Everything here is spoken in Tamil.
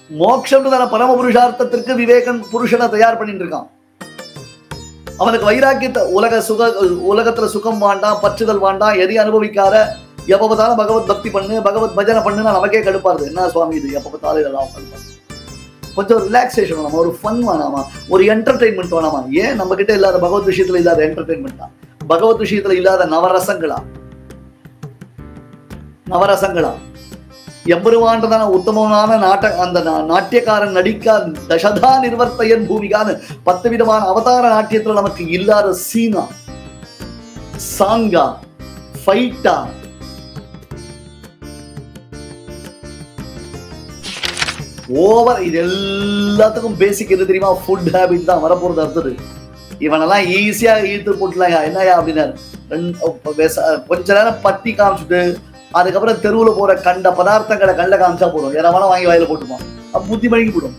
மோட்சம்னு பரம புருஷார்த்தத்திற்கு விவேகன் புருஷனை தயார் பண்ணிட்டு இருக்கான். அவனுக்கு வைராக்கியத்தை உலகத்துல சுகம் வேண்டாம், பற்றுதல் வேண்டாம், எதையும் அனுபவிக்காத, எப்ப பார்த்தாலும் பகவத் பக்தி பண்ணு, பகவத் பஜனை பண்ணுன்னா நமக்கே கடுப்பாருது. என்ன சுவாமி இது, எப்ப பார்த்தாலும் இதெல்லாம் கொஞ்சம் ரிலாக்ஸேஷன் வேணாமா, ஒரு ஃபன் வேணாமா, ஒரு என்டர்டைன்மெண்ட் வேணாமா? ஏன் நம்ம கிட்ட இல்லாத பகவத் விஷயத்துல இல்லாத என்டர்டைன்மெண்டா, பகவத் விஷயத்துல இல்லாத நவரசங்களா? எம்பெருமான்றதான உத்தமமான அந்த நாட்டியக்காரன் நடிக்கா தசதா நிர்வர்த்தையன் பூமிகான்னு 10 விதமான அவதார நாட்டியத்துல நமக்கு இல்லாத சீனா, சாங்கா, ஃபைட்டா, ஓவர், இது எல்லாத்துக்கும் பேசிக் எது தெரியுமா? ஃபுட் ஹேபிட் தான் வரப்போறது. அடுத்தது இவனெல்லாம் ஈஸியா இழுத்து போட்டுலாம். என்னையா அப்படின்னாரு, கொஞ்ச நேரம் பட்டி காமிச்சுட்டு அதுக்கப்புறம் தெருவுல போற கண்ட பதார்த்தங்களை கண்ட காமிச்சா போதும், யாராவது வாங்கி வாயில போட்டுப்பான். புத்தி மணிக்கு போடும்.